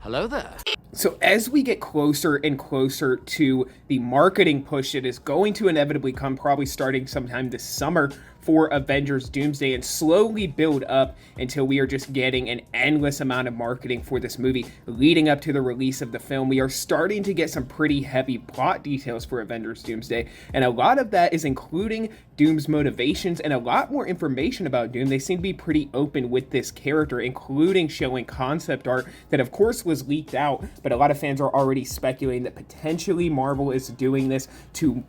Hello there. So as we get closer and closer to the marketing push that is going to inevitably come, probably starting sometime this summer, for Avengers Doomsday, and slowly build up until we are just getting an endless amount of marketing for this movie leading up to the release of the film, we are starting to get some pretty heavy plot details for Avengers Doomsday, and a lot of that is including Doom's motivations and a lot more information about Doom. They seem to be pretty open with this character, including showing concept art that of course was leaked out, but a lot of fans are already speculating that potentially Marvel is doing this to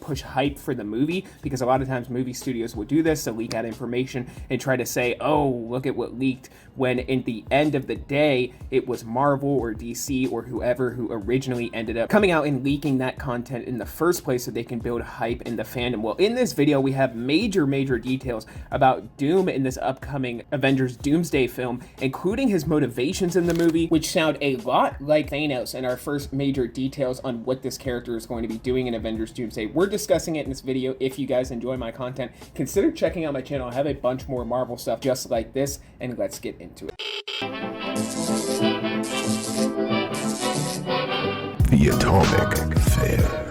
push hype for the movie, because a lot of times movie studios will do this to leak out information and try to say, oh, look at what leaked, when in the end of the day it was Marvel or DC or whoever who originally ended up coming out and leaking that content in the first place so they can build hype in the fandom. Well, in this video we have major details about Doom in this upcoming Avengers Doomsday film, including his motivations in the movie, which sound a lot like Thanos, and our first major details on what this character is going to be doing in Avengers Doomsday. We're discussing it in this video. If you guys enjoy my content, consider checking out my channel. I have a bunch more Marvel stuff just like this, and let's get into it. The Atomic Fair.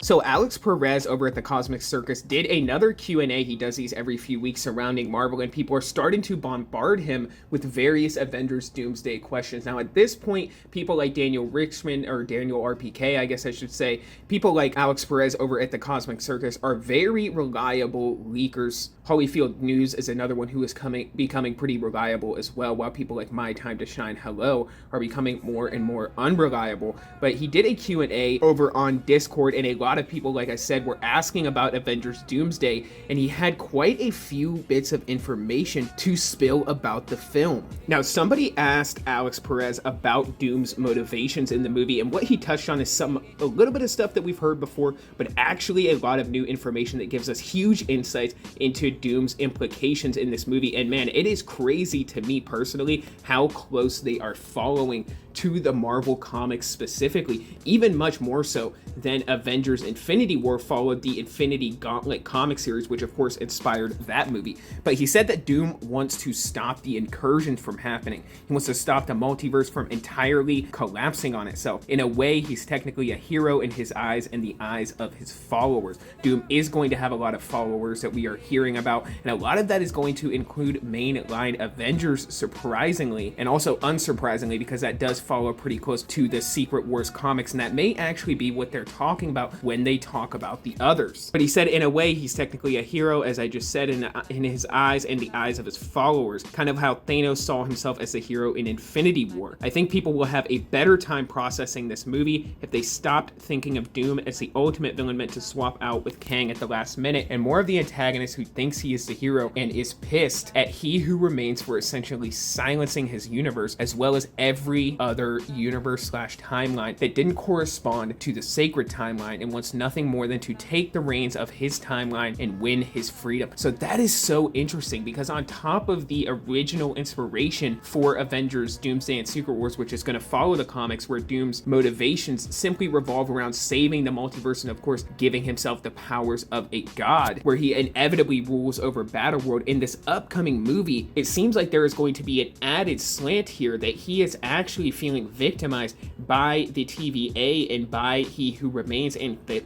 So Alex Perez over at the Cosmic Circus did another Q&A. He does these every few weeks surrounding Marvel, and people are starting to bombard him with various Avengers Doomsday questions. Now at this point, people like Daniel Richmond, or Daniel RPK, I guess I should say, people like Alex Perez over at the Cosmic Circus are very reliable leakers. Holyfield News is another one who is becoming pretty reliable as well, while people like My Time to Shine Hello are becoming more and more unreliable. But he did a Q&A over on Discord, and a lot of people, like I said, were asking about Avengers Doomsday, and he had quite a few bits of information to spill about the film. Now, somebody asked Alex Perez about Doom's motivations in the movie, and what he touched on is a little bit of stuff that we've heard before, but actually a lot of new information that gives us huge insights into Doom's implications in this movie. And man, it is crazy to me personally how close they are following to the Marvel comics specifically, even much more so than Avengers Infinity War followed the Infinity Gauntlet comic series, which of course inspired that movie. But he said that Doom wants to stop the incursions from happening. He wants to stop the multiverse from entirely collapsing on itself. In a way, he's technically a hero in his eyes and the eyes of his followers. Doom is going to have a lot of followers that we are hearing about, and a lot of that is going to include mainline Avengers, surprisingly, and also unsurprisingly, because that does follow pretty close to the Secret Wars comics, and that may actually be what they're talking about when they talk about the others. But he said in a way he's technically a hero, as I just said, in his eyes and the eyes of his followers, kind of how Thanos saw himself as a hero in Infinity War. I think people will have a better time processing this movie if they stopped thinking of Doom as the ultimate villain meant to swap out with Kang at the last minute, and more of the antagonist who thinks he is the hero and is pissed at He Who Remains for essentially silencing his universe, as well as every other universe/timeline that didn't correspond to the sacred timeline, and wants nothing more than to take the reins of his timeline and win his freedom. So that is so interesting, because on top of the original inspiration for Avengers Doomsday and Secret Wars, which is going to follow the comics, where Doom's motivations simply revolve around saving the multiverse and of course giving himself the powers of a god, where he inevitably rules over Battleworld, in this upcoming movie it seems like there is going to be an added slant here that he is actually feeling victimized by the TVA and by He Who Remains and the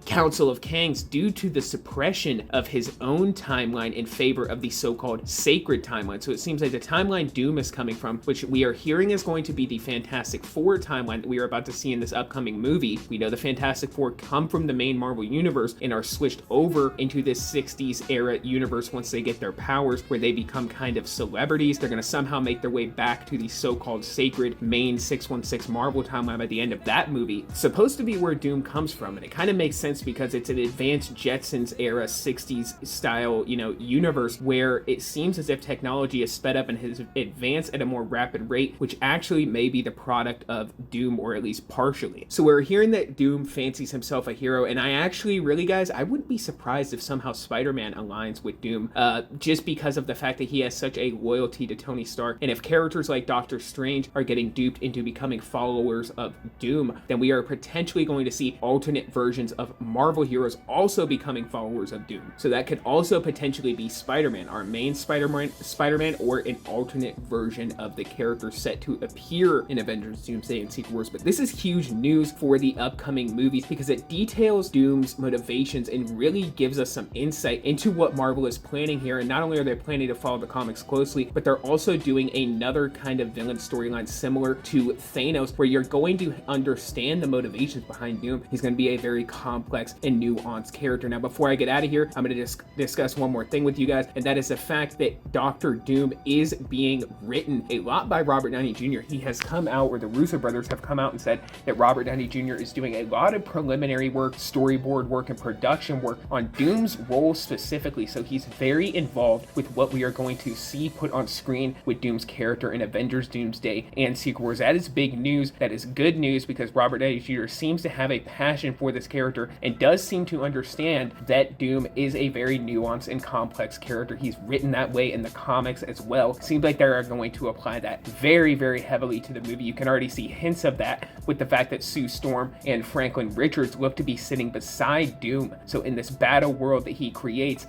Council of Kangs, due to the suppression of his own timeline in favor of the so-called sacred timeline. So it seems like the timeline Doom is coming from, which we are hearing is going to be the Fantastic Four timeline that we are about to see in this upcoming movie. We know the Fantastic Four come from the main Marvel universe and are switched over into this 60s era universe once they get their powers, where they become kind of celebrities. They're going to somehow make their way back to the so-called sacred main 616 Marvel timeline by the end of that movie. It's supposed to be where Doom comes from, and it kind of makes sense because it's an advanced Jetsons era 60s style, universe, where it seems as if technology is sped up and has advanced at a more rapid rate, which actually may be the product of Doom, or at least partially. So we're hearing that Doom fancies himself a hero, and I actually, really guys, I wouldn't be surprised if somehow Spider-Man aligns with Doom, just because of the fact that he has such a loyalty to Tony Stark, and if characters like Doctor Strange are getting duped into becoming followers of Doom, then we are potentially potentially going to see alternate versions of Marvel heroes also becoming followers of Doom. So that could also potentially be Spider-Man, our main Spider-Man, or an alternate version of the character set to appear in Avengers, Doomsday, and Secret Wars. But this is huge news for the upcoming movies because it details Doom's motivations and really gives us some insight into what Marvel is planning here. And not only are they planning to follow the comics closely, but they're also doing another kind of villain storyline similar to Thanos, where you're going to understand the motivations behind Doom. He's going to be a very complex and nuanced character. Now, before I get out of here, I'm going to discuss one more thing with you guys, and that is the fact that Doctor Doom is being written a lot by Robert Downey Jr. He has come out, or the Russo brothers have come out and said that Robert Downey Jr. is doing a lot of preliminary work, storyboard work, and production work on Doom's role specifically. So he's very involved with what we are going to see put on screen with Doom's character in Avengers, Doomsday, and Secret Wars. That is big news. That is good news because Robert Downey Jr. seems to have a passion for this character and does seem to understand that Doom is a very nuanced and complex character. He's written that way in the comics as well. Seems like they're going to apply that very, very heavily to the movie. You can already see hints of that with the fact that Sue Storm and Franklin Richards look to be sitting beside Doom. So in this battle world that he creates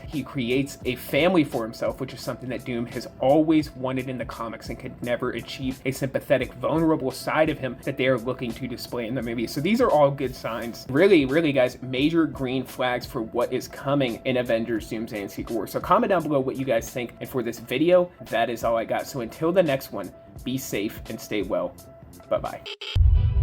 a family for himself, which is something that Doom has always wanted in the comics and could never achieve, a sympathetic, vulnerable side of him that they are looking to display in the movie. So these are all good signs. Really, really, guys, major green flags for what is coming in Avengers, Doomsday, and Secret Wars. So comment down below what you guys think. And for this video, that is all I got. So until the next one, be safe and stay well. Bye-bye.